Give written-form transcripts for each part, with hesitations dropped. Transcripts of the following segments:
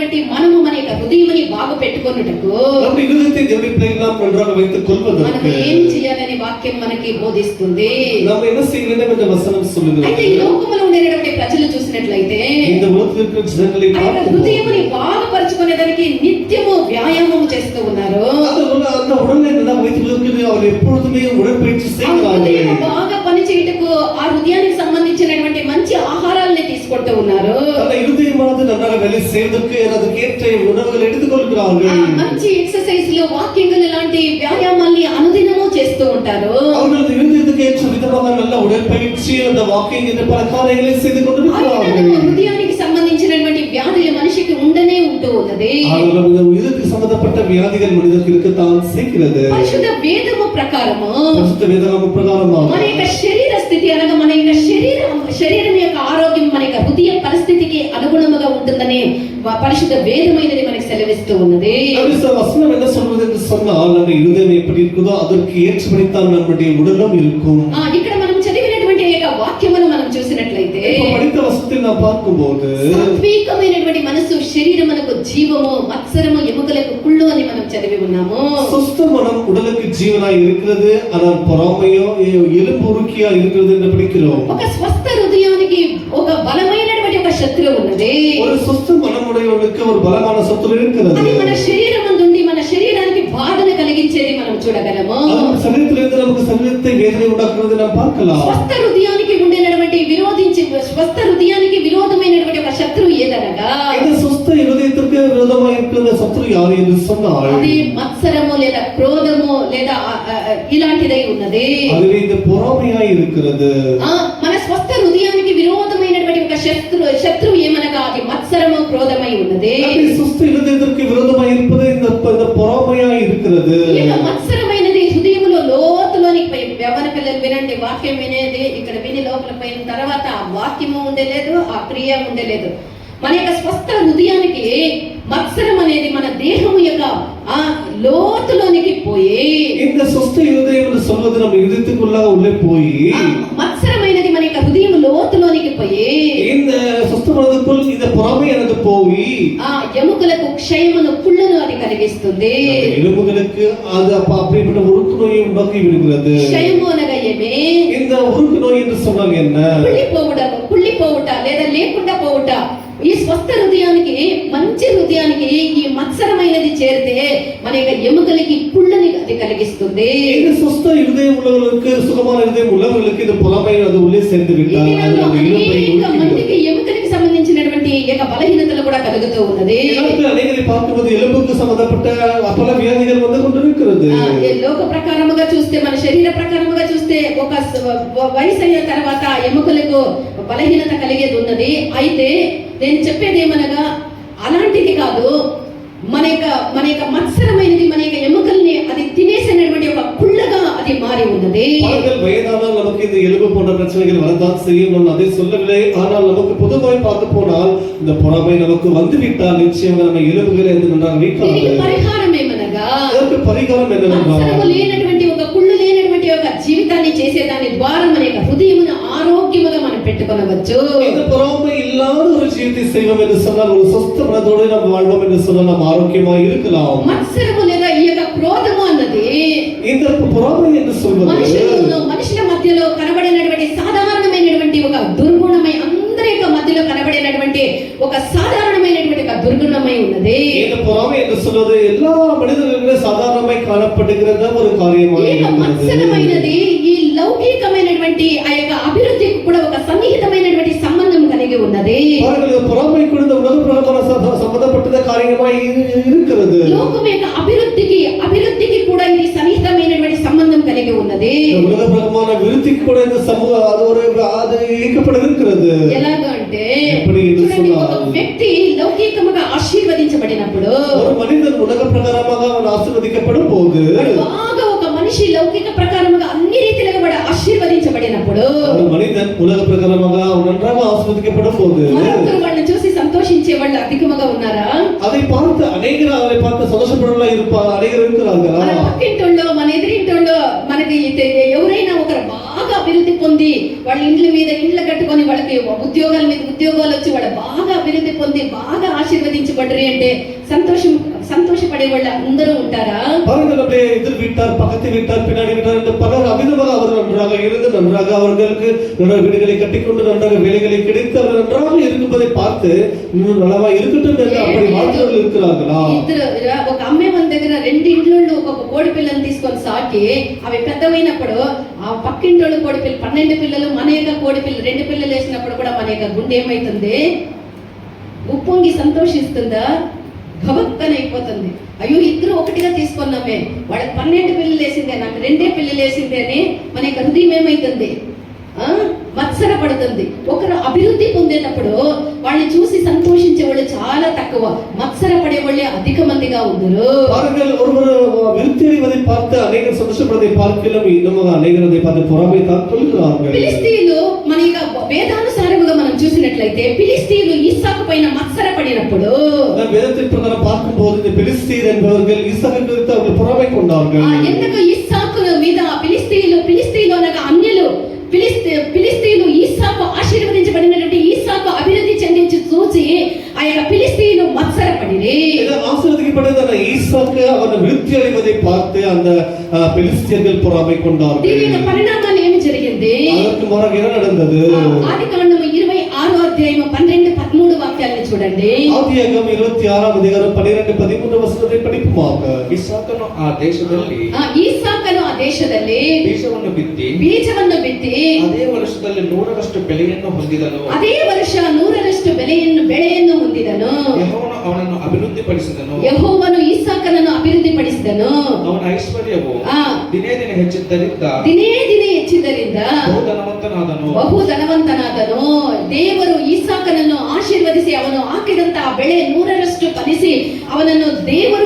అయినటువంటి మనము మన యొక్క హృదయముని బాగా పెట్టుకొనుటకు நம்ம இதயத்தை தேவனுடைய பிள்ளைகளாக நன்றாக வைத்துக் கொள்வதற்கு మనం ఏం చేయాలని వాక్యం మనకి బోధిస్తుంది. நாம் என்ன செய்ய வேண்டும் என்ற வசனம் சொல்லுகிறது. అయితే ఈ లోకములో ఉండేటువంటి ప్రజలు చూసినట్లయితే இந்த உலகத்தில் இருக்கிற ஜனங்களை హృదయముని బాగా పరచుకునేదానికి నిత్యము వ్యాయామం చేస్తూ ఉన్నారు. அந்த உடலை நல்லா வைத்துக் அவர் எப்பொழுதுமே உடற்பயிற்சி செய்கிறார்கள். బాగా పని చేయుటకు ఆ హృదయానికి సంబంధించినటువంటి మంచి ఆహారాలను తీసుకుంటూ ఉన్నారు. அந்த இருதயமானது நன்றாக வேலை செய்வதற்கு அதற்கு ஏற்ற உணவுகளை எடுத்துக்கொள்கிறார்கள். మంచి ఎక్సర్సైజ్ లో వాకింగ్ లాంటి వ్యాయామాల్ని అనుదినము చేస్తూ ఉంటారు. அவர்களது இருதயத்துக்கு ஏற்ற விதமாக நல்ல உடற்பயிற்சி அந்த வாக்கிங் என்ற பல காரியங்களை செய்து கொண்டிருக்கிறார்கள். హృదయానికి సంబంధించినటువంటి వ్యాధులు మనిషికి ఉండనే ఉంటూ ఉన్నది. இதற்கு சம்பந்தப்பட்ட வியாதிகள் மனிதருக்கு இருக்கத்தான் செய்கிறது. పరిశుద్ధ వేదము ప్రకారము పరిశుద్ధ వేదము ప్రకారము మన యొక్క శరీర స్థితి అనగా మన యొక్క శరీరం యొక్క ఆరోగ్యం మన యొక్క హృదయ పరిస్థితికి అనుగుణంగా ఉంటుందని పరిశుద్ధ వేదమైనది మనకి సెలవిస్తూ ఉన్నది. வசனம் என்ன சொல்வது என்று சொன்னால் நம்ம இருதயம் எப்படி இருக்குதோ அதற்கு ஏற்றபடித்தான் நம்முடைய உடலும் இருக்கும். ఇక్కడ మనం చదివినటువంటి యొక్క వాక్యమును మనం చూసినట్లయితే படித்த வசனத்தை நாம் பார்க்கும்போது సాత్వికమైనటువంటి మనసు శరీరమునకు జీవము మత్సరము ఎముకలకు కుళ్ళు అని మనం చదివి ఉన్నాము. சுஸ்த மனம் உடலுக்கு ஜீவனாய் இருக்கிறது ஆனால் பொறாமையோ எலும்பு உருக்கியா இருக்கிறது என்று படிக்கிறோம். ఒక స్వస్థ హృదయానికి ఒక బలమైనటువంటి ఒక శత్రువు ఉన్నది. ஒரு சுஸ்த மனமுடையவனுக்கு ஒரு பலமான శత్రువు இருக்கிறது. అది మన శరీరమందుండి మన శరీరానికి బాధను కలిగించేది మనం చూడగలము. அது శరీరத்திலிருந்து நமக்கு சரீரத்தை வேதனை உண்டாக்குறது நாம் பார்க்கலாம். స్వస్థ హృదయానికి స్వస్థ హృదయానికి విరోధమైనటువంటి ఒక శత్రువు ఏదనగా இந்த சுஸ்த இருதயத்திற்கு விரோதமாக இருக்கிற శత్రువు யார் என்று சொன்னால் అది మత్సరము లేదా క్రోధము లేదా ఇలాంటిదై ఉన్నది. அதுவே இந்த பொறாமையாய் இருக்கிறது. మన స్వస్థ హృదయానికి విరోధమైనటువంటి ఒక శత్రువు ఏమనగా అది మత్సరము క్రోధమై ఉన్నది. அந்த சுஸ்த இருதயத்திற்கு விரோதமாக இருப்பது இந்த பொறாமையாய் இருக்கிறது. ఈ మత్సరమైనది హృదయములో లోతులోనికి యవ్వన పిల్లలు వినండి, వాక్యం వినేది ఇక్కడ విని లోపల పోయిన తర్వాత ఆ వాక్యము ఉండలేదు, ఆ క్రియ ఉండలేదు. మన యొక్క స్వస్థ హృదయానికి మత్సరం అనేది మన దేహము యొక్క ఆ లోతులోనికి పోయి இந்த சுஸ்த இருதயம் என்று சொல்வது நம்ம இதயத்துக்குள்ளாக உள்ளே போய் మత్సరమైనది మన యొక్క హృదయం లోతులోనికి పోయి இந்த சுஸ்த மனதுக்குள் இந்த பொறாமையானது போய் ఎముకలకు క్షయమును కుళ్ళను అది కలిగిస్తుంది. எலும்புகளுக்கு அது அப்படிப்பட்ட உருக்கு நோயை உண்டாக்கி விடுகிறது. క్షయము అనగా ఏమే? இந்த உருக்கு நோய் என்று சொன்னால் என்ன? కుళ్ళిపోవుట లేదా లేకుండా పోవుట. ఈ స్వస్థ హృదయానికి మంచి హృదయానికి ఈ మత్సరమైనది చేరితే మన యొక్క ఎముకలకి కుళ్ళని అది కలిగిస్తుంది. இந்த சுஸ்த இருதயம் உள்ளவர்களுக்கு சுகமான இருதயம் உள்ளவர்களுக்கு இந்த பொறாமை அது உள்ளே சேர்ந்து விட்டால் మందికి ఎముకలకి సంబంధించినటువంటి యొక్క బలహీనతలు కూడా కలుగుతూ ఉన్నది. அநேகரை பார்க்கும்போது எலும்புக்கு சம்பந்தப்பட்ட பல வியாதிகள் வந்து கொண்டிருக்கிறது. లోక ప్రకారముగా చూస్తే మన శరీర ప్రకారముగా చూస్తే ఒక వయసు అయిన తర్వాత ఎముకలకు బలహీనత కలిగేది ఉన్నది. అయితే నేను చెప్పేది ఏమనగా అలాంటిది కాదు. మన యొక్క మత్సరమైనది మన యొక్క ఎముకల్ని అది తినేసినటువంటి ఒక కుళ్ళగా అది మారి ఉన్నది. வயதானால் நமக்கு இந்த எலும்பு போன்ற பிரச்சனைகள் வரதான் செய்யும். நான் அதை சொல்லவில்லை. ஆனால் நமக்கு பொதுவாக பார்க்க போனால் இந்த பொறாமை நமக்கு வந்து விட்டால் நிச்சயமாக நம்ம எலும்புகளை நன்றாக வைக்காது. பரிகாரம் ఏమనగా அதற்கு பரிகாரம் என்னவென்றால் లేనటువంటి ఒక కుళ్ళు లేనటువంటి ఒక జీవితాన్ని చేసేదాని ద్వారా మన యొక్క హృదయమును ఆరోగ్యముగా మనం పెట్టుకొనవచ్చు. இந்த பொறாமை இல்லாத ஒரு ஜீவித்தை செய்வோம் என்று சொன்னால் ஒரு சுஸ்த மனதோடு நாம் வாழ்வோம் என்று சொன்னால் நாம் ஆரோக்கியமாக இருக்கலாம். మత్సరము లేదా ఈ యొక్క క్రోధము అన్నది இந்த பொறாமை என்று சொல்வது మనుషుల మధ్యలో కనబడినటువంటి సాధారణమైనటువంటి ఒక దుర్గుణమై అందరి యొక్క మధ్యలో కనబడినటువంటి ఒక సాధారణమైనటువంటి ఒక దుర్గుణమై ఉన్నది. இந்த பொறாமை என்று சொல்வது எல்லா மனிதர்களுக்கும் சாதாரணமாய் காணப்படுகிற ஒரு காரியமாக இருக்கிறது. మత్సరమైనది ఈ లౌకికమైనటువంటి ఆ యొక్క అభివృద్ధికి కూడా ఒక సన్నిహితమైనటువంటి సంబంధం కలిగి ఉన్నది. பொறாமை கூட இந்த உலக பிரகாரமான సంబంధపట్టిన కార్యమై இருக்கிறது. లోకం యొక్క అభివృద్ధికి కూడా ఇది సన్నిహితమైనటువంటి సంబంధం కలిగి ఉన్నది. உலக பிரகாரமான விருத்திக்கு கூட இந்த சமூக அது இயக்கப்பட்டிருக்கிறது. ఎలాగంటే எப்படி ఒక వ్యక్తి లౌకికముగా ఆశీర్వదించబడినప్పుడు ஒரு மனிதன் உலக பிரகாரமாக அவன் ஆசீர்వదించబடும் போது బాగా ఒక మనిషి లౌకిక ప్రకారముగా అన్ని రీతిలుగా కూడా ఆశీర్వదించబడినప్పుడు ஒரு மனிதன் உலக பிரகாரமாக நன்றாக ஆசீர்வதிக்கப்படும் போது వాళ్ళని చూసి సంతోషించే వాళ్ళు అధికముగా ఉన్నారా? அதை பார்த்து సంతోషపడేలా అనేకరు இருக்கிறார்களா? మన పక్కింటోళ్ళు మన ఎదురింటోళ్ళు మనకి ఎవరైనా ఒకరు బాగా అభివృద్ధి పొంది వాళ్ళ ఇండ్ల మీద ఇండ్లు కట్టుకొని వాళ్ళకి వాళ్ళకి ఉద్యోగాల మీద ఉద్యోగాలు వచ్చి వాళ్ళు బాగా అభివృద్ధి పొంది బాగా ఆశీర్వదించబడ్డరి అంటే சந்தோஷப்படைய అందరూ ఉంటారా? பாருங்கள், அப்படியே எதிர் வீட்டார், பக்கத்து வீட்டார், பின்னாடி வீட்டார் என்று பலர் அவிதமாக அவர்கள் நன்றாக இருந்து நன்றாக அவர்களுக்கு நல்ல வீடுகளை கட்டிக்கொண்டு நன்றாக வேலைகளை கிடைத்து அவர்கள் நன்றாக இருப்பதை பார்த்து இன்னும் நலமா இருக்கட்டும் என்று அப்படி வாழ்ந்தவர்கள் இருக்கிறார்களா? ఒక అమ్మాయి మన దగ్గర 2 ఇండ్లు ఒక కోడి పిల్లని తీసుకొని సాకి అవి పెద్దవైనప్పుడు ఆ పక్కింటోళ్ళు కోడి పిల్ల 12 పిల్లలు మన యొక్క కోడి పిల్ల 2 పిల్లలు వేసినప్పుడు కూడా మన యొక్క గుండె ఏమైతుంది? ఉప్పొంగి సంతోషిస్తుందా? గబక్కన అయిపోతుంది. అయ్యో ఇద్దరు ఒకటిగా తీసుకున్నామే, వాళ్ళకి 12 పిల్లలు వేసిందే, నాకు 2 పిల్లలు వేసిందే అని మన యొక్క హృదయం ఏమైతుంది? మత్సరపడుతుంది. ఒకరు అభివృద్ధి పొందేటప్పుడు వాళ్ళని చూసి సంతోషించే వాళ్ళు చాలా తక్కువ, మత్సరపడే వాళ్ళే అధిక మందిగా ఉందరు. அவர்கள் ஒருவர் விருத்தியடைவதை பார்த்து அநேகர் சந்தோஷப்படுவதை பார்க்கலாம், இன்னமும் அநேகர் அதை பார்த்து பொறாமை தான் கொள்கிறார்கள். ఫిలిస్తీయులు మన వేదానుసారముగా మనం చూసినట్లయితే ఫిలిస్తీయులు ఇస్సాకు పైన మత్సరపడినప్పుడు வேதத்தின் பிரகாரம் பார்க்கும்போது இந்த பெலிஸ்தீர் என்பவர்கள் இஸ்சாக்கு குறித்து அவர்கள் பொறாமை கொண்டார்கள். ఎందుకు ఇస్సాకు మీద ఫిలిస్తీయులు అనగా అన్యులు ఫిలిస్తీయులు ఇస్సాకు ఆశీర్వదించబడినటువంటి ఇస్సాకు అభివృద్ధి చెందించి చూసి ఆ యొక్క ఫిలిస్తీయులు మత్సరపడిరి. ఆశీర్వదించబడిన ఇస్సాకు அவன் விருத்தி அடைவதை பார்த்து அந்த பெலிஸ்தியர்கள் பொறாமை கொண்டார்கள். దీని పరిణామాలు ఏమి జరిగింది? அதற்கு மாறாக என்ன நடந்தது? ఆదికాండము 26వ అధ్యాయం 12-13 వాక్యాలను చూడండి. ఆదికాండం 26వ అధ్యాయం 12-13 వచనத்தை படிப்போமாக. ಇಸಾಕನು ಆ ದೇಶದಲ್ಲಿ ಬೀಜವನ್ನು ಬಿತ್ತಿ ಅದೇ ವರ್ಷದಲ್ಲಿ 100ರಷ್ಟು ಬೆಳೆಯನ್ನು ಹೊಂದಿದನು. ಯೆಹೋವನು ಅವನನ್ನು ಯೆಹೋವನು ಇಸಾಕನನ್ನು ಅಭಿವೃದ್ಧಿಪಡಿಸಿದನು. ಅವನ ಐಶ್ವರ್ಯವು ದಿನೇ ದಿನೇ ಹೆಚ್ಚಿದ್ದರಿಂದ ಬಹು ಧನವಂತನಾದನು. ದೇವರು ಇಸಾಕನನ್ನು ಆಶೀರ್ವದಿಸಿ ಅವನು ಹಾಕಿದಂತಹ ಬೆಳೆ 100ರಷ್ಟು ಫಲಿಸಿ ಅವನನ್ನು ದೇವರು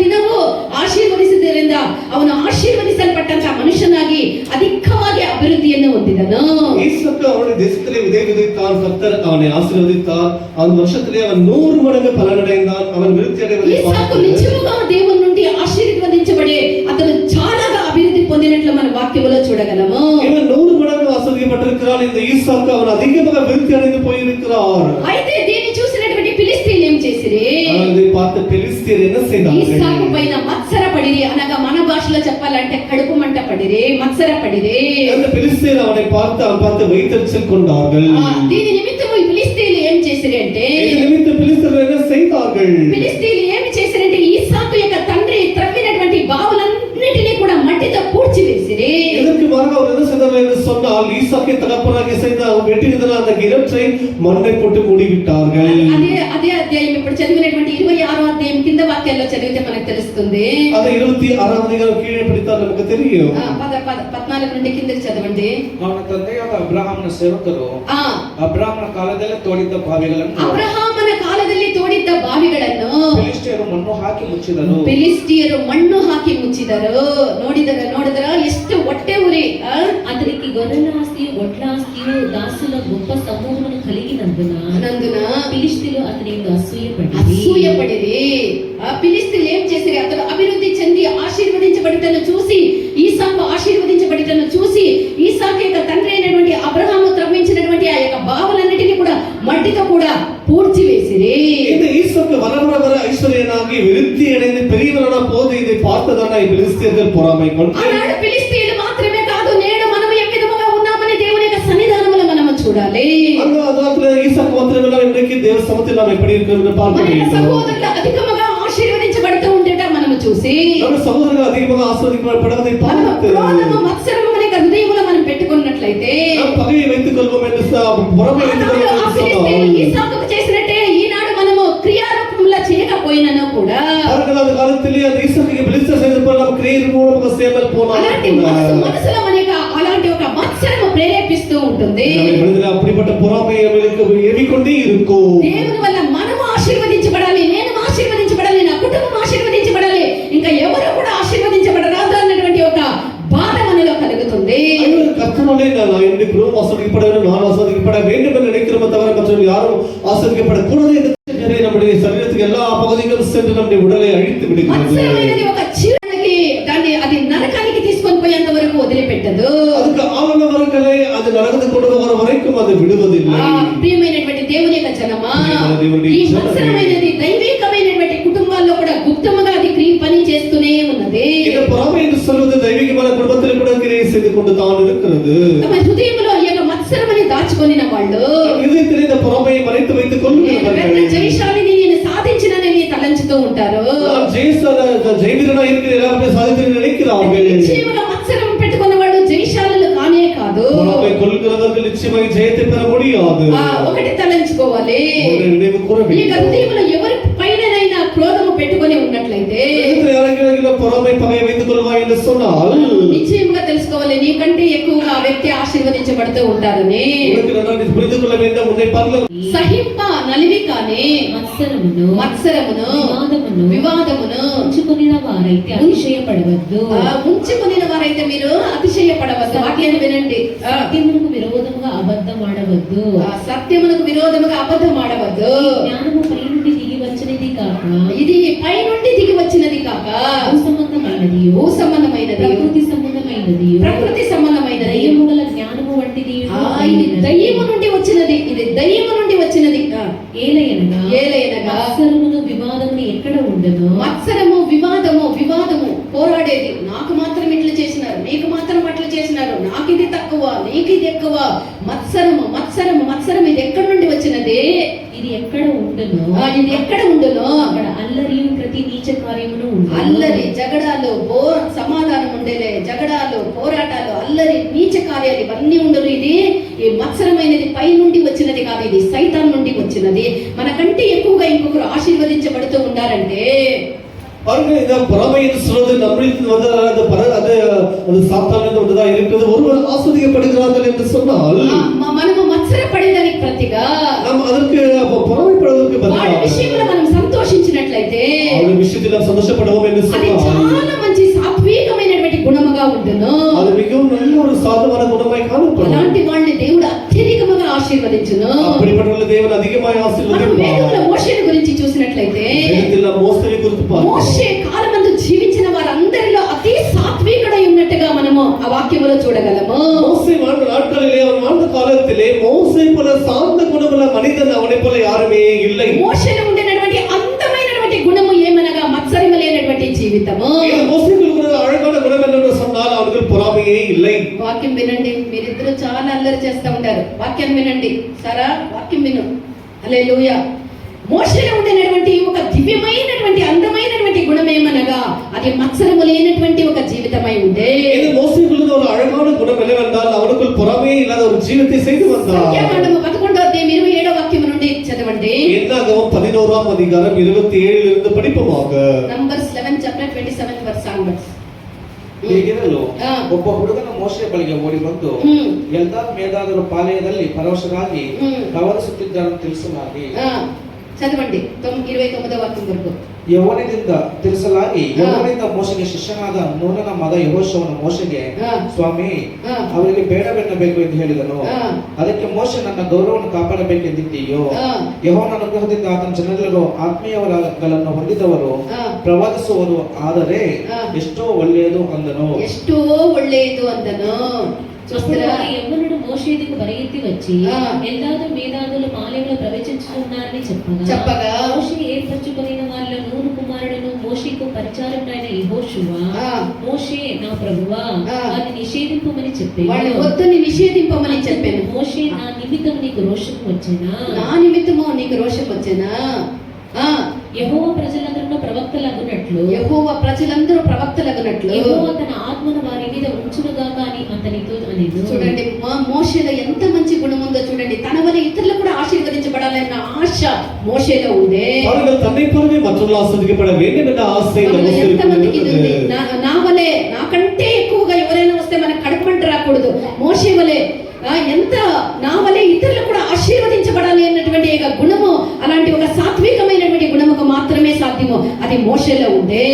ದಿನವೂ ಆಶೀರ್ವದಿಸಿದ್ದರಿಂದ ಅವನು ಆಶೀರ್ವದಿಸಲ್ಪಟ್ಟಂತಹ ಮನುಷ್ಯನಾಗಿ ಅಧಿಕವಾಗಿ ಅಭಿವೃದ್ಧಿಯನ್ನು ಹೊಂದಿದನು. ஈசாக்கு அவனுடைய தேசத்திலே விதைத்தான், கர்த்தர் அவனை ஆசீர்வதித்தார். அந்த வருஷத்திலே அவன் 100 மடங்கு பலனடைந்தான். அவன் விருத்தி அடைவதை ఇస్సాకు నిజముగా దేవుని నుండి ఆశీర్వదించబడి అతను చాలా అభివృద్ధి పొందినట్లు మన వాక్యములో చూడగలము. இவன் 100 మடங்கு ఆశీర్వదించబட்டிருக்கிறான். இந்த ஈசாக்கு அவன் அதிகமாக விருத்தி அடைந்து போயிருக்கிறார். అయితే దీన్ని చూసినటువంటి ఫిలిస్తీయులు ఏం చేసిరి? அதை பார்த்து பெலிஸ்தியர் என்ன செய்தார்கள்? ఇస్సాకు పైన మత్సరపడిరి, అనగా మన భాషలో చెప్పాలంటే కడుపు మంట పడిరి, మత్సరపడిరి. அந்த பெலிஸ்தியர் அவனை பார்த்து வைத்தறிச்சல் கொண்டார்கள். దీని నిమిత్తము ఈ ఫిలిస్తీయులు ఏం చేసిరి అంటే இந்த நிமித்தம் பெலிஸ்தியர் என்ன செய்தார்கள்? ఫిలిస్తీయులు ఏమి చేసిరంటే ఇస్సాకు యొక్క తండ్రి త్రవ్వినటువంటి బావులన్నిటినీ కూడా మట్టితో పూడ్చివేసిరి. இதற்கு மாறாக அவர் என்ன செய்தார்கள் என்று சொன்னால், ஈசாக்கை தகப்பனாக செய்த வெட்டின அந்த கிணற்றை மண்ணை போட்டு மூடிவிட்டார்கள். అదే అధ్యాయం ఇప్పుడు చదివినటువంటి 26వ అధ్యాయం కింద వాక్యాల్లో చదివితే మనకు తెలుస్తుంది. అది 26వ అధ్యాయం కీழே படித்தால் நமக்கு தெரியும். 14 నుండి కిందకి చదవండి. ಅವನ ತಂದೆಯಾದ ಅಬ್ರಹಾಮನ ಸೇವಕರು ಅಬ್ರಹಾಮನ ಕಾಲದಲ್ಲಿ ತೋಡಿದ್ದ ಬಾವಿಗಳನ್ನು ಫಿಲಿಸ್ಟಿಯರು ಮಣ್ಣು ಹಾಕಿ ಮುಚ್ಚಿದರು. ನೋಡಿದರ ಎಷ್ಟು ಹೊಟ್ಟೆ ಉರಿ. అతనికి గొర్రెల ఆస్తియు ఒడ్ల ఆస్తియు దాసుల గొప్ప సమూహమును కలిగినందున ఫిలిష్తీయులు అతని అసూయపడిరి. ఫిలిస్తీయులు ఏం చేశారు? అతను అభివృద్ధి చెంది ఆశీర్వదించబడితను చూసి, ఈసాకు ఆశీర్వదించబడితను చూసి, ఈసాకు యొక్క తండ్రి అయినటువంటి అబ్రహాము త్రవ్వించినటువంటి ఆ యొక్క బావులన్నిటిని కూడా మట్టితో కూడా పూడ్చివేసిరి. இந்த ஈசாக்கு வர ஐஸ்வர்யனாகி விருத்தி அடைந்து பெரியவனான போது இதை பார்த்ததான பெலிஸ்தியர்கள் பொறாமை கொண்டு ఆనాడు ఫిలిస్తీయులు మాత్రమే కాదు, నేడు మనం ఏ విధముగా ఉన్నామని దేవుని యొక్క సన్నిధానములో మనము చూడాలి. அந்த ஈசாக்கு மாத்திரமல்ல, இன்றைக்கு தேவ சமூகத்தில் நாம் எப்படி இருக்கிறோம் என்று பார்க்க வேண்டும். సహోదరులు అధికముగా ఆశీర్వదించబడుతూ ఉండేట మనము చూసి, మన సహోదరులు అధికముగా ఆశీర్వదించబడవதை பார்த்து క్రోధము మత్సరము మన హృదయములో మనం పెట్టుకున్నట్లయితే పగై వైத்துக் கொள்வோம் என்று பொறாமை வைத்துக் கொள்வோம் என்று சொன்னார். ఈసాకు చేసినట్టే ఈనాడు మనము క్రియారూపంలో చేయకపోయినను కూడా அவர்கள் அந்த காலத்திலே அந்த ஈசாக்கு பெலிஸ்தியர் செய்தது போல நாம் கிரியை மூலமாக செய்யாமல் போனால் మనసులో మనకి అలాంటి ఒక మత్సరము ప్రేరేపిస్తూ ఉంటుంది. அப்படிப்பட்ட பொறாமை நமக்கு ஏவிக்கொண்டே இருக்கும். దేవుని వల్ల మనము ఆశీర్వదించబడాలి, నేను ఆశీర్వదించబడాలి, నా కుటుంబం ఆశీర్వదించబడాలి, ఇంకా ఎవరు కూడా ఆశీర్వదించబడరాదు అన్నటువంటి ఒక బాధ మనలో కలుగుతుంది. கர்த்தனாலே நான் என்னுடைய குடும்பம் ஆசீர்வதிக்கப்பட வேண்டும், நான் ஆசீர்வதிக்கப்பட வேண்டும் என்று நினைக்கிறோமே தவிர மற்றவர்கள் யாரும் ஆசீர்வதிக்கப்படக்கூடாது என்று நம்முடைய சரீரத்துக்கு எல்லா பகுதிகளும் சென்று நம்முடைய உடலை அழித்து விடுகிறது. మత్సరమైనది ఒక చీరకి అది నరకానికి తీసుకొని పోయేంత వరకు వదిలిపెట్టదు. அதுக்கு ஆவணவர்களை அது நரகத்துக்கு கொண்டு போக వారం వరకు అది విడువదిల్லை. ప్రియమైనటువంటి దేవుని యొక్క జనమా, ప్రియమైన దేవుని ఈ జనమే. మత్సరమైనది దైవికమైనటువంటి కుటుంబాల్లో కూడా గుప్తముగా అది పని చేస్తూనే ఉన్నది. இந்த பொறாமை என்று சொல்வது தெய்வீகமான குடும்பத்தில் கூட கிரியை செய்து கொண்டு தான் இருக்கிறது. తమ హృదయంలో ఈ యొక్క మత్సరమని దాచుకొనిన వాళ్ళు இதயத்தில் இந்த பொறாமையை மறைத்து வைத்துக் கொள்கிறவர்கள் జయశాలిని నేను సాధించినని తలంచుతూ ఉంటారు. நான் ஜெயவீரனா இருக்கிற எல்லாமே சாதித்து நினைக்கிறார்கள். నిశ్చయముగా మత్సరం పెట్టుకున్న వాళ్ళు జయశాలులు కానే కాదు. பொறாமை கொள்கிறவர்கள் நிச்சயமாக ஜெயத்தை பெற முடியாது. ఒకటి తలంచుకోవాలి, நினைவு கூற ఈ యొక్క హృదయంలో ఎవరి పైనైనా క్రోధము పెట్టుకొని ఉన్నట్లయితే பொறாமை பகையை வைத்துக் கொள்வாய் என்று சொன்னால் నిశ్చయముగా తెలుసుకోవాలి, నీకంటే ఎక్కువగా ఆ వ్యక్తి ఆశీర్వదించబడుతూ ఉంటారని. புரிந்து கொள்ள வேண்டும். உன்னை பார்க்க సహింప నలివి కానీ మత్సరమును వివాదమును ఉంచుకొనిన వారైతే అతిశయపడవద్దు. ఉంచుకొనిన వారైతే మీరు అతిశయపడవద్దు. వాక్యాన్ని వినండి. సత్యమునకు విరోధముగా అబద్ధం ఆడవద్దు. సత్యమునకు విరోధముగా అబద్ధం ఆడవద్దు. జ్ఞానము పై నుండి దిగి వచ్చినది కాక ఇది పై నుండి దిగి వచ్చినది కాక భూసంబంధమైనది ప్రకృతి సంబంధమైనది దయ్యము గల జ్ఞానము వంటిది. ఇది దయ్యము నుండి వచ్చినది, ఇది దయ్యము నుండి వచ్చినది. ఏలయనగా మత్సరమును వివాదమును ఎక్కడ ఉండదు. మత్సరము వివాదము పోరాడేది. నాకు మాత్రం ఇట్లా చేసినారు, నీకు మాత్రం అట్లా చేసినారు, నాకు ఇది తక్కువ, నీకు ఇది ఎక్కువ. మత్సరం ఇది ఎక్కడ నుండి వచ్చినది? ఇది ఎక్కడ ఉండును? ఇది ఎక్కడ ఉండును? అక్కడ అల్లరియు ప్రతి నీచ కార్యమును అల్లరి జగడాలు సమాధానం ఉండేలే, జగడాలు పోరాటాలు అల్లరి నీచ కార్యాలు ఇవన్నీ ఉండరు. ఇది ఈ మత్సరమైనది పై నుండి వచ్చినది కాదు, ఇది సైతాన్ నుండి వచ్చినది. మనకంటే ఎక్కువగా ఇంకొకరు ఆశీర్వదించబడుతూ ఉన్నారంటే பாருங்க, இந்த பொறாமை என்று சொல்வது நம்மளுக்கு வந்து அது சாத்தானிலிருந்து வந்ததா இருக்கிறது. ஒருவர் ஆஸ்வதிக்கப்படுகிறார்கள் என்று சொன்னால் మనము మత్సరపడేదానికి ప్రతిగా நாம் அதற்கு பொறாமைப்படுவதற்கு వాడి విషయంలో మనం సంతోషించినట్లయితే அவருடைய விஷயத்தில் நாம் சந்தோஷப்படுவோம் என்று అది சொன்னால் చాలా మంచి సాత్వికమైనటువంటి గుణముగా ఉండును. அது மிகவும் நல்ல ஒரு சாதுவான குணமாய் காணப்படும். అలాంటి వాళ్ళని దేవుడు అత్యధికముగా ఆశీర్వదించును. அப்படிப்பட்ட தேவன் அதிகமாய் మనం ஆசீர்వదింపాர். వేదంలో మోషేను గురించి చూసినట్లయితే வேதத்தில் நாம் மோசேயை குறித்து பார்க்கிறோம். మోషే కాలమందు జీవించిన వారందరిలో అతి సాత్వికుడై ఉన్నట్టుగా మనము ఆ వాక్యములో చూడగలము. மோசே வாழ்ந்த நாட்களிலே, அவன் வாழ்ந்த காலத்திலே மோசே போல சாந்த குணமுள்ள மனிதன் அவனை போல யாருமே இல்லை. మోషేలో ఉండేటువంటి అందమైనటువంటి గుణము ఏమనగా మత్సరము లేనటువంటి జీవితము. మోసేకు ఉన్న అழகான గుణం என்னன்னு சொன்னால் அவனுக்கு பொறாமையே இல்லை. వాక్యం వినండి, మీరిద్దరూ చాలా అల్లరి చేస్తూ ఉంటారు. వాక్యం వినండి సారా, వాక్యం విను. హల్లెలూయా. మోషేలో ఉండేటువంటి ఒక దివ్యమైనటువంటి అందమైనటువంటి గుణం ఏమనగా అది మత్సరము లేనటువంటి ఒక జీవితమై ఉండే. இது மோசேக்குள்ள ஒரு அழகான குணம் என்னவென்றால் அவனுக்குள் பொறாமையே இல்லாத ஒரு ஜீவிதத்தை செய்து வந்தான். సంఖ్యాకాండము 11వ అధ్యాయం 27వ వాక్యం నుండి చదవండి. என்னாகமம் 11వ அதிகாரம் 27 இருந்து படிப்போமாக. Numbers 11 chapter 27 verse onwards. ಹೀಗಿರಲು ಒಬ್ಬ ಹುಡುಗನ ಮೋಶೆ ಬಳಿಗೆ ಓಡಿ ಬಂದು ಎಲ್ದಾದ್ ಮೇದಾದರ ಪಾಳೆಯದಲ್ಲಿ ಪರವಶರಾಗಿ ಪ್ರವರ್ತಿಸುತ್ತಿದ್ದಾರನ್ನು ತಿಳಿಸಲಾಗಿ చదవండి 29వ వాక్యం వరకు. ಯೆಹೋವನಿಂದ ತಿಳಿಸಲಾಗಿ ಯೆಹೋವನಿಂದ ಮೋಶೆಗೆ ಶಿಷ್ಯನಾದ ನೂನನ ಮಗ ಯೆಹೋಶುವನು ಮೋಶೆಗೆ, ಸ್ವಾಮಿ, ಅವರಿಗೆ ಬೇಡವೆನ್ನಬೇಕು ಎಂದು ಹೇಳಿದನು. ಅದಕ್ಕೆ ಮೋಶೆ, ನನ್ನ ಗೌರವವನ್ನು ಕಾಪಾಡಬೇಕೆಂದಿದ್ದೀಯೋ? ಯೆಹೋವನ ಅನುಗ್ರಹದಿಂದ ಆತನ ಜನರೆಲ್ಲರೂ ಆತ್ಮೀಯಗಳನ್ನು ಹೊಂದಿದವರು ಪ್ರವಾದಿಸುವರು, ಆದರೆ ಎಷ್ಟೋ ಒಳ್ಳೆಯದು ಅಂದನು. యెహోవనుడు మోషేకు పరిగెత్తి వచ్చి ఎల్దాదు మేదాదులు పాలెంలో ప్రవేశించుతున్నారని చెప్పగా మోషే ఏర్పరచుకొనిన వారిలో నూను కుమారుడును మోషేకు పరిచారకుడైన యెహోషువ, మోషే, నా ప్రభువా, వారిని నిషేధింపమని చెప్పాను. మోషే, నా నిమిత్తము నీకు రోషం వచ్చెనా? యెహోవా ప్రజలందరూ ప్రవక్తలగునట్లు యెహోవా తన ఆత్మను వారి మీద ఉంచునుగాక అని అతనితో అనేది. చూడండి మోషేలో ఎంత మంచి గుణం ఉందో చూడండి. తన వల్ల ఇతరులు కూడా ఆశీర్వదించబడాలన్న ఆశ మోషేలో ఉంది. తన్னை పోలவே మற்றவர்கள் ఆశీర్వదించబడ வேண்டும் ఎன்ற ఆశ ఎంతమందికి ఉంది? నా వలే, నాకంటే ఎక్కువగా ఎవరైనా వస్తే మనకు కడుపుమంట రాకూడదు. మోషే వలే ఎంత నా వలే ఇతరులు కూడా ఆశీర్వదించబడాలి అన్నటువంటి ఒక గుణము, అలాంటి ఒక సాత్వికమైనటువంటి గుణముకు మాత్రమే సాధ్యము. అది మోషేలో ఉంది.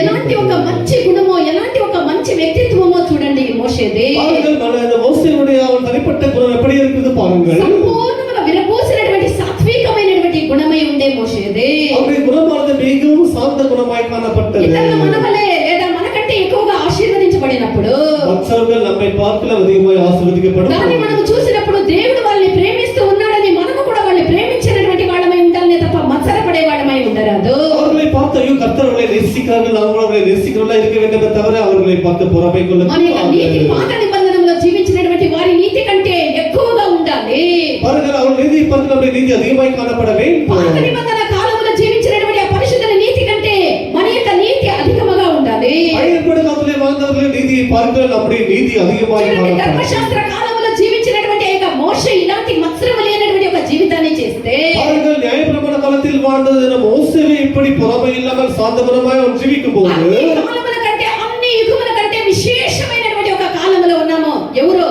ఎలాంటి ఒక మంచి గుణమో, ఎలాంటి ఒక మంచి వ్యక్తిత్వమో చూడండి మోషేది. సంపూర్ణంగా విరబూసినటువంటి సాత్వికమైనటువంటి గుణమై ఉండే మోషేది. ఇతరుల మనవలే లేదా మనకంటే ఎక్కువగా ఆశీర్వదించబడినప్పుడు மற்றவர்கள் நம்மை பார்க்கலாம் அதிகமாய் కానీ ஆசீர்வதிக்கப்படும். మనం చూసినప్పుడు దేవుడు వాళ్ళని ప్రేమిస్తూ ఉన్నాడని మనము కూడా వాళ్ళని ప్రేమించినటువంటి వాళ్ళమై ఉండాలనే తప్ప మత్సరపడే వాళ్ళమై ఉండరాదు. அவர்களை பார்த்து ஐயோ கர்த்தர் அவர்களை நேசிக்கிறார்கள், நாங்கள் அவர்களை நேசிக்கிறவர்களா இருக்க வேண்டுமே தவிர அவர்களை பார்த்து பொறாமை கொள்ள మన యొక్క నీతి పాత నిబంధనలో జీవించినటువంటి వారి నీతి కంటే ఎక్కువగా ఉండాలి. பாருங்கள், அவர்கள் நீதியை பார்த்து நம்முடைய நீதி அதிகமாய் காணப்பட வேண்டும். పాత నిబంధన కాలంలో జీవించినటువంటి ఆ పరిశుద్ధ నీతి కంటే మన యొక్క నీతి అధికముగా ఉండాలి. பழைய காலத்திலே வாழ்ந்தவர்களின் நீதியை பார்க்க நம்முடைய நீதி அதிகமாய் காணப்பட ధర్మశాస్త్ర కాలంలో జీవించినటువంటి ఆ యొక్క మోషే ఇలాంటి మత్సరం లేనటువంటి ఒక జీవితాన్ని చేస్తే பாருங்கள், நியாயப்பிரமாண காலத்தில் வாழ்ந்தது மோசேவே இப்படி பொறாமை இல்லாமல் சாந்தபரமாய் அவர் ஜீவிக்கும் போது అన్ని కాలముల కంటే అన్ని యుగముల కంటే విశేషమైనటువంటి ఒక కాలంలో ఉన్నాము. ఎవరు?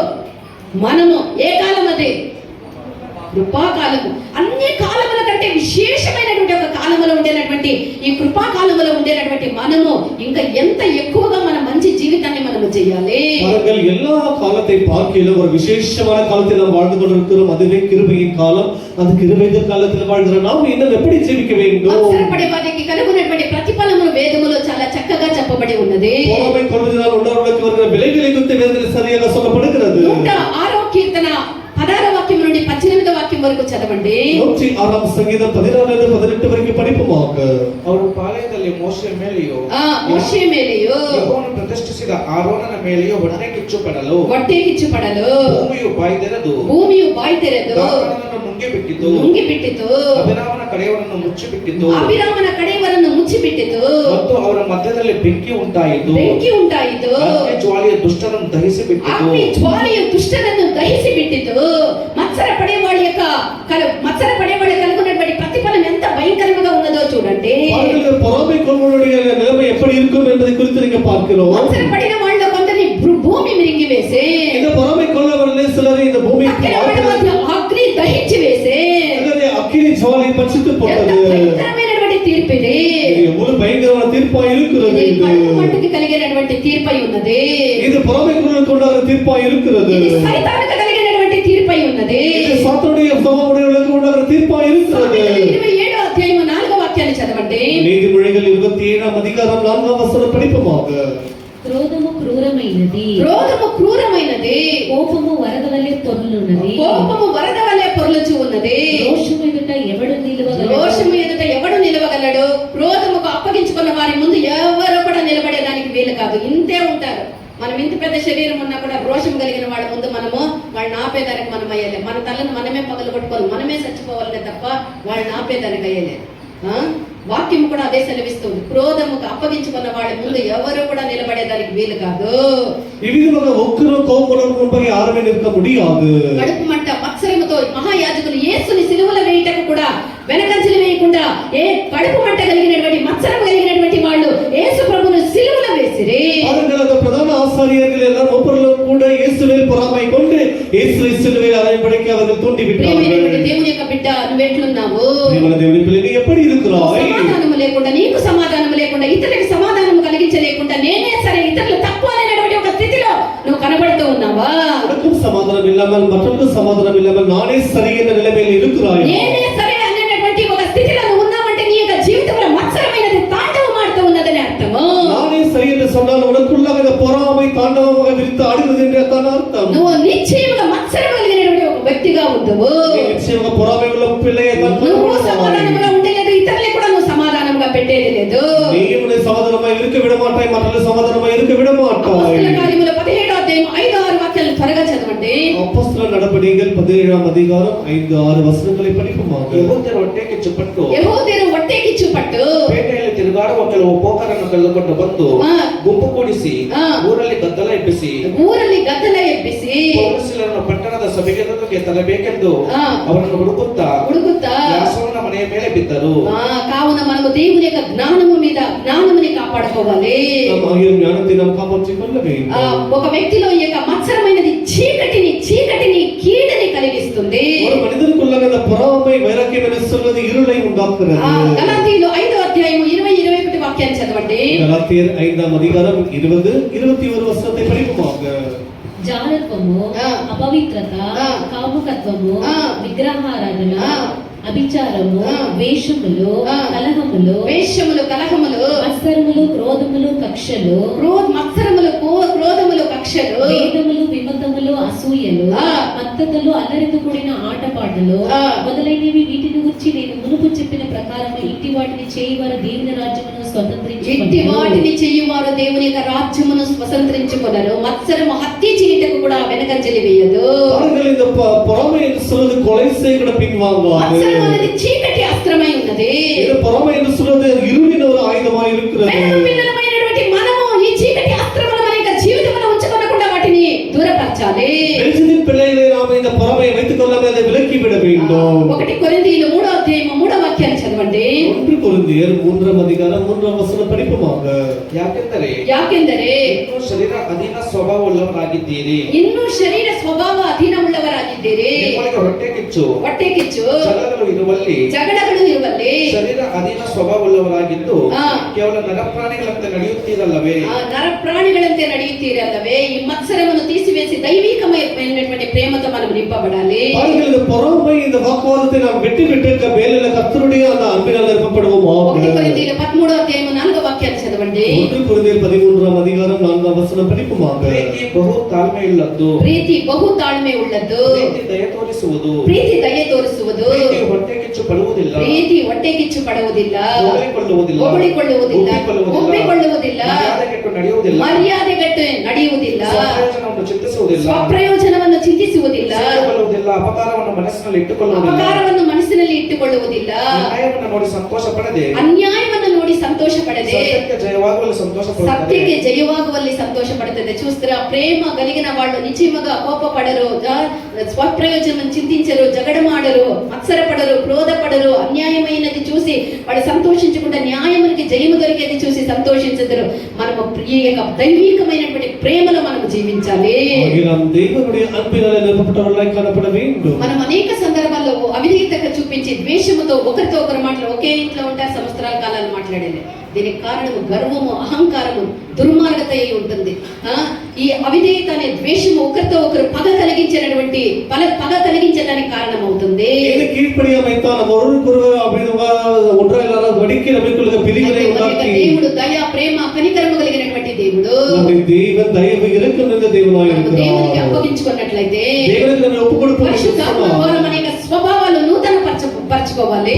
మనము. ఏ కాలం అది? కృపాకాలము. అన్ని కాలముల కంటే విశేషమైనటువంటి ఒక కాలములో ఉండేటటువంటి ఈ కృపాకాలములో ఉండేటటువంటి మనము ఇంకా ఎంత ఎక్కువగా మన మంచి జీవితాన్ని మనము చేయాలి. பாருங்கள், எல்லா காலத்தை பார்க்கிலும் ஒரு விசேஷமான காலத்தில் நாம் வாழ்ந்து கொண்டிருக்கிறோம். அதுவே கிருபையின் காலம். அந்த கிருபையின் காலத்தில் வாழ்கிற நாம் இன்னும் எப்படி ஜீவிக்க வேண்டும்? మత్సరపడే వారికి కలుగునటువంటి ప్రతిఫలములు వేదములో చాలా చక్కగా చెప్పబడి ఉన్నది. பொறாமை கொள்வதனால் உள்ளவர்களுக்கு வருகிற விளைவுகளை குறித்து வேதத்தில் சரியாக சொல்லப்படுகிறது. 106వ కీర్తన 16వ వాక్యం నుండి 18వ వాక్యం వరకు చదవండి. 106వ సంగీతం 14 18 వరకు படிப்போமாக. ಅವರು ಪಾಳೆಯದಲ್ಲಿ ಮೋಶೆ ಮೇಲೆಯೂ మోషే మేಲೆಯು ಯೆಹೋವನು ಪ್ರತಿಷ್ಠಿಸಿದ ಆರೋನನ ಮೇಲೆಯೂ ಹೊಟ್ಟೆ ಕಿಚ್ಚುಪಡಲು ಹೊಟ್ಟೆಕಿಚ್ಚುಪಡಲು ಭೂಮಿಯು ಬಾಯ್ದೆರೆದು ಭೂಮಿಯು ಬಾಯ್ದೆರೆದು ದಾವನನ್ನು ನುಂಗಿಬಿಟ್ಟಿತು ನುಂಗಿಬಿಟ್ಟಿತು ಅಭಿರಾಮನ ಕಡೆಯವರನ್ನು ಮುಚ್ಚಿಬಿಟ್ಟಿತು ಅಭಿರಾಮನ ಕಡೆಯವರನ್ನು ಮುಚ್ಚಿಬಿಟ್ಟಿತು ಮತ್ತು ಅವರ ಮಧ್ಯದಲ್ಲಿ ಬೆಂಕಿ ಉಂಟಾಯಿತು ಬೆಂಕಿ ಉಂಟಾಯಿತು ಅಗ್ನಿ ಜ್ವಾಲೆಯ ದುಷ್ಟರನ್ನು ದಹಿಸಿಬಿಟ್ಟಿತು ಅಗ್ನಿ ಜ್ವಾಲೆಯು ದುಷ್ಟರನ್ನು ದಹಿಸಿಬಿಟ್ಟಿತು. మత్సర పడేవాళ్ళ యొక్క మత్సర పడేవాళ్ళ కలుగునటువంటి ప్రతిఫలం ఎంత భయంకరంగా ఉన్నదో చూడండి. பாருங்கள், பொறாமை கொள்வனுடைய நிலைமை எப்படி இருக்கும் என்பதை குறித்து நீங்க பார்க்கிறோம். మత్సర పడిన వాళ్ళ కొందరిని భూమి మిరింగి వేసే, இந்த பொறாமை கொள்வர்களே சிலரை இந்த பூமியை అగ్ని దహించి వేసే, அக்கினி ஜுவாலை பட்சித்து ఎంత போட்டது. భయంకరమైనటువంటి తీర్పు ఇది. இது எவ்வளவு பயங்கரமான தீர்ப்பாய் இருக்கிறது. ఇది మట్టుకు కలిగినటువంటి తీర్పై ఉన్నది. இது பொறாமை கொள்வதற்கு உண்டான தீர்ப்பாய் இருக்கிறது. ఇది సైతానుకు కలిగినటువంటి తీర్పై ఉన్నది. இது சாத்தானுடைய சுபாவமுடையவர்களுக்கு உண்டான தீர்ப்பாய் இருக்கிறது. 27వ అధ్యాయం 4వ వాక్యాన్ని చదవండి. நீதிமொழிகள் 27ஆம் அதிகாரம் 4ஆம் வசனம் படிப்போமாக. క్రోధము క్రూరమైనది, క్రోధము క్రూరమైనది, కోపము వరద వలె పొర్లున్నది, కోపము వరద వలె పొర్లుచు ఉన్నది. రోషము ఎదుట ఎవడు నిలువగలడు? రోషము ఎదుట ఎవడు నిలవగలడు? క్రోధముకు అప్పగించుకున్న వారి ముందు ఎవరు కూడా నిలబడేదానికి వీలు కాదు. ఇంతే ఉంటారు. మనం ఇంత పెద్ద శరీరం ఉన్నా కూడా రోషం కలిగిన వాళ్ళ ముందు మనము వాళ్ళని ఆపేదానికి మనం అయ్యలే. మన తలను మనమే పగలు కొట్టుకోవాలి, మనమే చచ్చిపోవాలనే తప్ప వాళ్ళని ఆపేదానికి అయ్యలేదు. వాక్యం కూడా అదే సెలవిస్తుంది. క్రోధముకు అప్పగించుకున్న వాళ్ళ ముందు ఎవరు కూడా నిలబడేదానికి వీలు కాదు. இவ்விதமாக ஒக்கரும் கோபமுடன் முன்பாக யாருமே நிற்க முடியாது. కడుపు మంట మత్సరముతో మహాయాజకులు యేసుని సిలువలో వేయటకు కూడా వెనకంజలు వేయకుండా కడుపు మంట కలిగినటువంటి మత్సరం కలిగినటువంటి వాళ్ళు యేసు ప్రభువును సిలువలో వేసిరి. அந்த பிரதான ஆசாரியர்கள் எல்லாம் ஒவ்வொருவரும் கூட இயேசுவில் பொறாமை கொண்டு இயேசுவை சிலுவையில் அறையபடிக்கு அவர்கள் தூண்டி விட்டார்கள். దేవుని యొక్క బిడ్డ నువ్వు ఎట్లున్నావు? దేవుని పిల్ల நீ எப்படி இருக்கிறாய்? సమాధానం లేకుండా, నీకు సమాధానం లేకుండా, ఇతరులకు సమాధానం కలిగించలేకుండా, నేనే సరే ఇతరులు తప్పు అనేటువంటి ఒక స్థితిలో నువ్వు కనబడుతూ ఉన్నావా? உனக்கும் சமாதானம் இல்லாமல் மற்றவர்களுக்கும் சமாதானம் இல்லாமல் நானே சரி என்ற நிலைமையில் இருக்கிறாய். నేనే సరే అనేటువంటి ఒక స్థితిలో నువ్వు ఉన్నావంటే నీ యొక్క జీవితంలో మత్సరమైనది తాండవం ఆడుతూ ఉన్నదని అర్థము. நானே சரி என்று சொன்னால் உனக்குள்ளாக இந்த பொறாமை தாண்டவமாக விரித்து ஆடுகிறது என்று அர்த்தம். నువ్వు నిశ్చయముగా మత్సరం కలిగినటువంటి ఒక వ్యక్తిగా ఉండువు. నిశ్చయంగా పొరాமை உள்ள పిల్లయే నువ్వు సమాధానంగా ఉండలేదు, ఇతరులకు కూడా నువ్వు సమాధానంగా పెట్టేది లేదు. நீயும் சமாதானமாக இருக்க விட மாட்டாய், மற்றவர்கள் சமாதானமாக இருக்க விட மாட்டாய். అపొస్తలుల కార్యములు 17వ అధ్యాయం 5-6 వాక్యాలను త్వరగా చదవండి. அப்போஸ்தலர் நடபடிகள் 17ஆம் அதிகாரம் 5-6 వచనங்களை படிப்போமாக. ಯೆಹೂದ್ಯರು ಹೊಟ್ಟೆ ಕಿಚ್ಚುಪಟ್ಟು యెహూదీయులు ಹೊಟ್ಟೆకిచ్చుపట్టు ಪೇಟೆಯಲ್ಲಿ ತಿರುಗಾಡುವ ಕೆಲವು ಪೋಕರನ್ನು ಕರೆದುಕೊಂಡು ಬಂದು ಗುಂಪು ಕೂಡಿಸಿ ಊರಲ್ಲಿ ಗದ್ದಲ ಎಬ್ಬಿಸಿ ಊರಲ್ಲಿ ಗದ್ದಲ ಎಬ್ಬಿಸಿ ಪೌರಸ್ತ್ಯರನ್ನು ಪಟ್ಟಣದ ಸಭೆಗೆ ತರಬೇಕೆಂದು ಅವರನ್ನು ಹುಡುಕುತ್ತಾ ಯಾಸೋನನ ಮನೆಯ ಮೇಲೆ ಬಿದ್ದರು. కావున మనము దేవుని యొక్క జ్ఞానముని కాపాడుకోవాలి. జ్ఞానத்தை நாம் காப்பாற்றிக் கொள்ள வேண்டும். ఒక వ్యక్తిలో ఈ యొక్క మత్సరమైనది చీకటిని కీడని కలిగిస్తుంది. ஒரு மனிதனுக்குள்ளாக அந்த பொறாமை வைராக்கியம் என்று சொல்வது இருளை உண்டாக்குகிறது. గలాతీయులు 5వ అధ్యాయం 20-21 వాక్యాన్ని చదవండి. గలాతీయర్ 5ఆம் அதிகாரம் 20-21 వచనத்தை படிப்போமாக. జాలత్వము, అపవిత్రత, కాముకత్వము, విగ్రహారాధన, అభిచారము, ఆ. వేషములు, ఆ. కలహములు, వేషములు, కలహములు, మత్సరములు, క్రోధములు, కక్షలు, మత్సరములు, క్రోధములు, కక్షలు, భేదములు, విమతములు, అసూయలు, ఆ. మత్తతలు, అల్లరితో కూడిన ఆటపాటలు ఆ. మొదలైనవి, వీటిని గురించి నేను మునుపు చెప్పిన ప్రకారము ఇట్టి వాటిని చేయవారు దేవుని రాజ్యమును ఇట్టి స్వతంత్రించుకొనెను. వాటిని చెయ్యువారు దేవుని యొక్క రాజ్యమును స్వతంత్రించుకొనరు. మత్సరము హత్య చేయటకు కూడా వెనకంజలి వేయదు. அவர்கள் இந்த பொறாமை என்று சொல்வது கொலை செய்கிற பின்வாங்குவார்கள். మత్సరం అనేది చీకటి అస్త్రమై ఉన్నది. இந்த பொறாமை என்று சொல்வது இருளின் ஒரு ஆயுதமாய் இருக்கிறது. వెలుగు పిల్లలమైనటువంటి మనము ఈ చీకటి అస్త్రములు మన యొక్క జీవితంలో ఉంచుకోకుండా వాటిని దూరపరచాలి. வெளிச்சத்தின் பிள்ளைகளை நாம் இந்த பொறாமையை வைத்துக் கொள்ளாமல் அதை விலக்கி விட வேண்டும். 1 కొరింథీయులు 3వ అధ్యాయం 3వ వాక్యాన్ని చదవండి. 1 కొరింథీయர் 3వ అధ్యాయం 3వ వచనం படிப்போமாக. ಯಾಕೆಂದರೆ ಇನ್ನೂ ಶರೀರ ಅಧೀನ ಸ್ವಭಾವವುಳ್ಳವರಾಗಿದ್ದೀರಿ. ಇನ್ನೂ ಶರೀರ ಸ್ವಭಾವ ಅಧೀನವುಳ್ಳವರಾಗಿದ್ದೀರಿ. ನಿಮ್ಮೊಳಗೆ ಹೊಟ್ಟೆ ಕಿಚ್ಚು, ಜಗಳಗಳು ಇರುವಲ್ಲಿ ಶರೀರ ಅಧೀನ ಸ್ವಭಾವವುಳ್ಳವರಾಗಿದ್ದು ಆ. ಕೇವಲ ನರಪ್ರಾಣಿಗಳಂತೆ ನಡೆಯುತ್ತೀರಲ್ಲವೇ? నరప్రాణిಗಳంತೆ ನಡೆಯುತ್ತೀರಲ್ಲವೇ? ఈ మత్సరమును తీసివేసి దైవికమైనటువంటి ప్రేమతో మనం నింపబడాలి. பாருங்கள், இந்த பொறாமை இந்த வாக்குவாதத்தை நாம் வெட்டி விட்டு மேலுள்ள கர்த்தருடைய அந்த அன்பினால் நிரப்பப்படுவோமாக. 1 కొరింథీయులు 13వ అధ్యాయం 4వ వాక్యాన్ని చదవండి. 1 కొరింథీయర్ 13వ అధ్యాయం 4వ వచనం படிப்போமாக. ಪ್ರೀತಿ ಬಹು ತಾಳ್ಮೆಯುಳ್ಳದ್ದು, ಪ್ರೀತಿ ಬಹು ತಾಳ್ಮೆ ಉಳ್ಳದ್ದು, ಪ್ರೀತಿ ದಯ ತೋರಿಸುವುದು, ಪ್ರೀತಿ ದಯೆ ತೋರಿಸುವುದು, ಪ್ರೀತಿ ಹೊಟ್ಟೆ ಕಿಚ್ಚು ಪಡುವುದಿಲ್ಲ, ಪ್ರೀತಿ ಹೊಟ್ಟೆ ಕಿಚ್ಚು ಪಡುವುದಿಲ್ಲ, ಹೊಗಳಿಕೊಳ್ಳುವುದಿಲ್ಲ, ಒಪ್ಪಿಕೊಳ್ಳುವುದಿಲ್ಲ, ಮರ್ಯಾದೆಗೆಟ್ಟು ನಡೆಯುವುದಿಲ್ಲ, ಮರ್ಯಾದೆಗೆಟ್ಟು ನಡೆಯುವುದಿಲ್ಲ, ಸ್ವಪ್ರಯೋಜನವನ್ನು ಚಿಂತಿಸುವುದಿಲ್ಲ, ಸ್ವಪ್ರಯೋಜನವನ್ನು ಚಿಂತಿಸುವುದಿಲ್ಲ, ಸಿದ್ಧಗೊಳ್ಳುವುದಿಲ್ಲ, ಅಪಕಾರವನ್ನು ಮನಸ್ಸಿನಲ್ಲಿ ಇಟ್ಟುಕೊಳ್ಳುವುದಿಲ್ಲ, ಅಪಕಾರವನ್ನು ಮನಸ್ಸಿನಲ್ಲಿ ಇಟ್ಟುಕೊಳ್ಳುವುದಿಲ್ಲ, ನ್ಯಾಯವನ್ನು ನೋಡಿ ಸಂತೋಷ ಪಡದೆ, ಅನ್ಯಾಯವನ್ನು ನೋಡಿ ಸಂತೋಷ ಪಡದೆ, ಸತ್ಯಕ್ಕೆ ಜಯವಾಗುವಲ್ಲಿ ಸಂತೋಷ ಪಡುತ್ತಾರೆ. సత్యకి జయవాగువల్లి సంతోషపడుతుంది. చూస్తారా, ప్రేమ కలిగిన వాళ్ళు నిశ్చయముగా కోపపడరు, స్వప్రయోజనం చింతించరు, జగడమాడరు, మత్సరపడరు, క్రోధపడరు, అన్యాయమైనది చూసి వాళ్ళు సంతోషించకుండా న్యాయమునికి జయము దొరికేది చూసి సంతోషించరు. మనము దైవికమైనటువంటి ప్రేమలో మనం జీవించాలి. దేవుని అన్పినాల నిరపబడవలై కనపడ வேண்டும். మనం అనేక సందర్భాల్లో అవిధేయతగా చూపించి ద్వేషముతో ఒకరితో ఒకరు మాట్లాడు, ఒకే ఇంట్లో ఉంటారు, సంవత్సరాల కాలాలు మాట్లాడేది. దీనికి కారణము గర్వము, అహంకారము, దుర్మార్గత అయి ఉంటుంది. ఈ అవిధేయత అనే ద్వేషము ఒకరితో ఒకరు పగ కలిగించినటువంటి పగ కలిగించడానికి కారణం అవుతుంది. దేవుడు దయ, ప్రేమ, కనికరము కలిగినటువంటి దేవుడు. దేవునికి అప్పగించుకున్నట్లయితే పరిశుద్ధాత్మ ద్వారా మన యొక్క స్వభావాలు నూతన పరచుకోవాలి.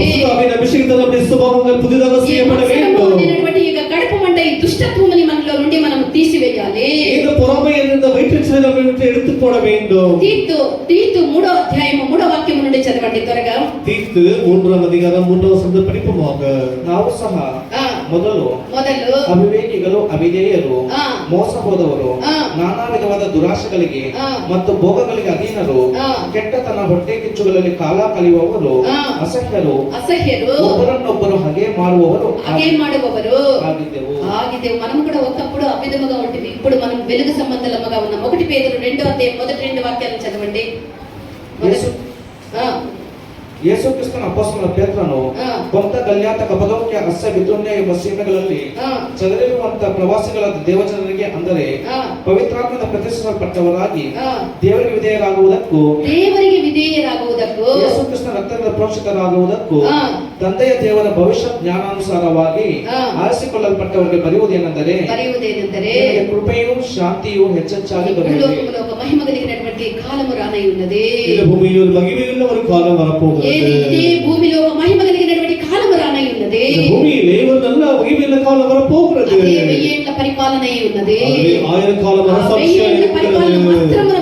కడుపు మంట ఈ దుష్టత్వముని మనలో నుండి మనం తీసివేయాలి. తీతు 3వ అధ్యాయం 3వ వాక్యం నుండి చదవండి త్వరగా. తీతు 3వ అధ్యాయం 3వ వచనం படிப்போமாக. ನಾವು ಸಹ ಮೊದಲು ಅವಿವೇಕಿಗಳು, ಅವಿಧೇಯರು, ಮೋಸ ಹೋದವರು, ನಾನಾ ವಿಧವಾದ ದುರಾಶೆಗಳಿಗೆ ಮತ್ತು ಭೋಗಗಳಿಗೆ ಅಧೀನರು, ಕೆಟ್ಟತನ, ಹೊಟ್ಟೆ ಕಿಚ್ಚುಗಳಲ್ಲಿ ಕಾಲ ಕಳೆಯುವವರು, ಅಸಹ್ಯರು, ಒಬ್ಬರನ್ನೊಬ್ಬರು ಹಗೆ ಮಾಡುವವರು ಆಗಿದ್ದೆವು. మనం కూడా ఒకప్పుడు అవిధముగా ఉంటుంది, ఇప్పుడు మనం వెలుగు సంబంధముగా ఉన్నాం. 1 పేతురు 2వ అధ్యాయం మొదటి 2 వాక్యాలను చదవండి. ಯೇಸು ಕ್ರಿಸ್ತನ ಅಪೊಸ್ತಲನಾದ ಪೇತ್ರನು ಕೊಂತ ಗಲ್ಯಾತ ಕಪದೋಕ್ಯ ಅಸ್ಸ ಬಿತುನ್ಯ ಎಂಬ ಸೀಮೆಗಳಲ್ಲಿ ಚದರಿರುವಂತ ಪ್ರವಾಸಿಗಳಾದ ದೇವಜನರಿಗೆ, ಅಂದರೆ ಪವಿತ್ರಾತ್ಮದ ಪ್ರತಿಷ್ಠಿಸಲ್ಪಟ್ಟವರಾಗಿ ದೇವರಿಗೆ ವಿಧೇಯರಾಗುವುದಕ್ಕೂ ಯೇಸು ಕ್ರಿಸ್ತನ ರಕ್ತದಿಂದ ಪ್ರೋಕ್ಷಿತರಾಗುವುದಕ್ಕೂ ತಂದೆಯ ದೇವರ ಭವಿಷ್ಯ ಜ್ಞಾನಾನುಸಾರವಾಗಿ ಆರಿಸಿಕೊಳ್ಳಲ್ಪಟ್ಟವರಿಗೆ ಬರೆಯುವುದೇನೆಂದರೆ ಕೃಪೆಯೂ ಶಾಂತಿಯೂ ಹೆಚ್ಚೆಚ್ಚಾಗಿ ದೊರೆಯಲಿ. మహిమ కలిగినటువంటి కాలము రానై ఉన్నది. మహిమయుள்ள ఒక కాలం వరపోகிறது. ఇదే భూమిలో ఒక మహిమ కలిగినటువంటి కాలము రానై ఉన్నది. భూమిలో ఒక நல்ல మహిమయుள்ள కాలం వరపోகிறது. అదే 1000 ఏళ్ల పరిపాలన అయి ఉన్నది. 1000 కాలం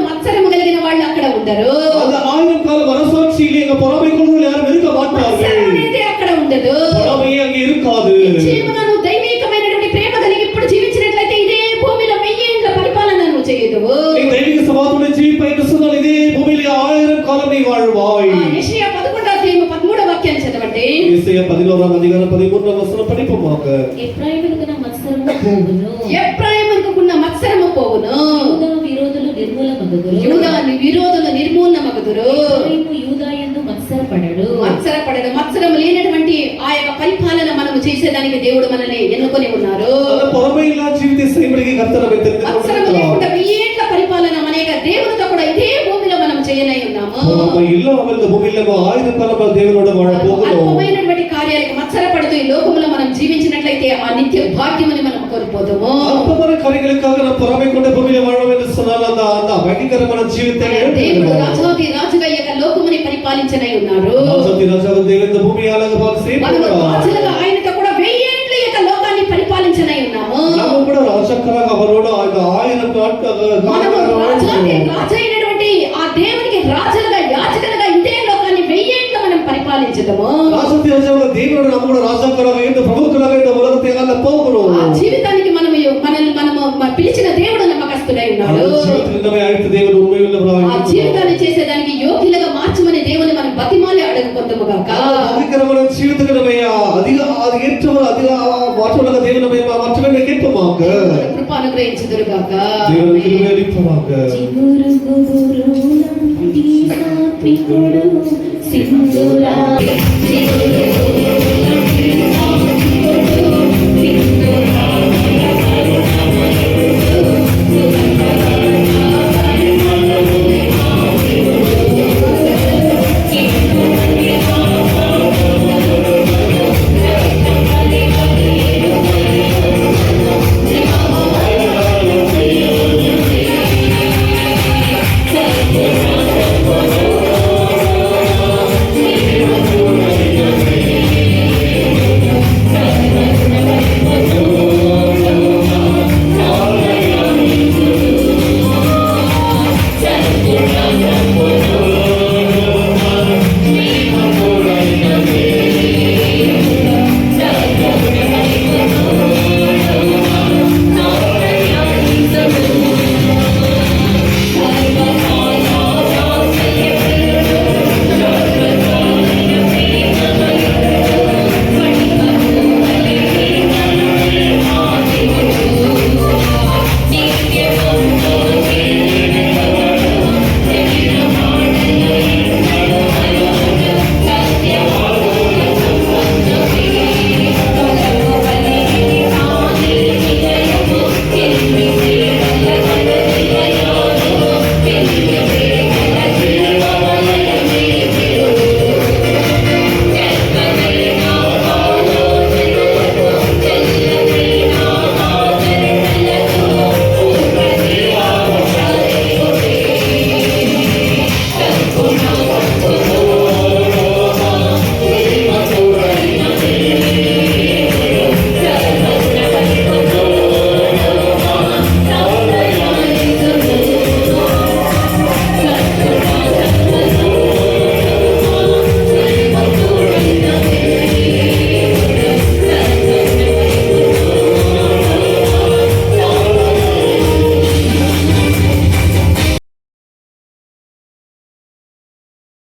మత్సరము కలిగిన వాళ్ళు అక్కడ ఉండరు. அந்த 1000 காலம் அரசாட்சியிலே எங்க பொறாமை கொள்ளுங்கள் யாரும் இருக்க மாட்டார்கள். అక్కడ ఉండదు. பொறாமையே அங்கே இருக்காது. జీవనను దైవికమైనటువంటి ప్రేమ కలిగి ఇప్పుడు జీవించినట్లయితే ఇదే భూమిలో 1000 ఏళ్ల పరిపాలనను చేయదు. ఈ దైవిక సమాధానం జీవిపై కృష్ణుని ఇదే భూమిలో 1000 కాలం నీ வாழ்வாய். యెషయా 11వ అధ్యాయం 13వ వాక్యాన్ని చదవండి. యెషయా 11వ అధ్యాయం 13వ వచనం படிப்போமாக. ఎఫ్రాయిమునకున్న మత్సరము పోవును. ఎఫ్రాయిమునకున్న మత్సరము పోవును. యూదా విరోధులు నిర్మూలమగుదురు. యూదాయందు మత్సరపడడు. మత్సరం లేనటువంటి ఆ యొక్క పరిపాలన మనము చేసేదానికి దేవుడు మనల్ని ఎన్నుకొని ఉన్నారు. మత్సరం లేకుండా 1000 ఏళ్ల పరిపాలన అనేక దేవునితో కూడా ఇదే భూమిలో మనం చేయనై ఉన్నాము. நம்ம இல்லாமல் இந்த பூமியில நம்ம ஆயிரக்காலம் தேவனோட வாழ போகிறோம். అల్పమైనటువంటి కార్యాలకు మత్సరపడుతూ ఈ లోకములో మనం జీవించినట్లయితే ఆ నిత్య భాగ్యమని మనం కోల్పోతాము. அற்பமான காரியங்களுக்காக நாம் பொறாமை கொண்ட பூமியில வாழ்வோம் என்று சொன்னால் அந்த భయంకరమైన జీవితం దేవుడు రాజాది రాజుగా ఈ యొక్క లోకముని పరిపాలించనై ఉన్నాడు. రాజాది రాజుగా దేవుని భూమి అలాగ మనం రాజులుగా ఆయనతో కూడా 1000 ఏండ్లు ఈ యొక్క లోకాన్ని పరిపాలించనై ఉన్నాము. ನಾವು ಕೂಡ ರಾಜಕರಾಗ ಅವರೋಡು ఆయన మనము రాజైనటువంటి ఆ దేవునికి రాజులుగా యాజకులుగా ఇదే లోకాన్ని 1000 ఏండ్లు మనం పరిపాలించదము. రాజాది రాజుగా దేవుడు நம்ம கூட రాజకరాగా இந்த பிரபுக்களாக இந்த உலகத்தை ஆள போகிறோம். ఆ జీవితానికి మనము పిలిచిన దేవుడు నమ్మకస్తుడై ఉన్నాడు. జీవితంలో అడిగితే దేవుడు ఉమ్మేయుల్లవరాయి. ఆ జీవితాన్ని చేసేదానికి యోగ్యులుగా మార్చమని దేవుని మనం బతిమాలి అడుగుకొందుము గాక. భయంకరమైన జీవితకు నమయ్య అధిక ఏற்றவர் అధిక మార్చవలగా దేవుని నమయ్య మార్చమని కేట్టుమాక. కృప అనుగ్రహించుదురు గాక. దేవుని కృప ఇప్పమాక. చిగురు గుబురులంటి సాత్వికుడు సింధూర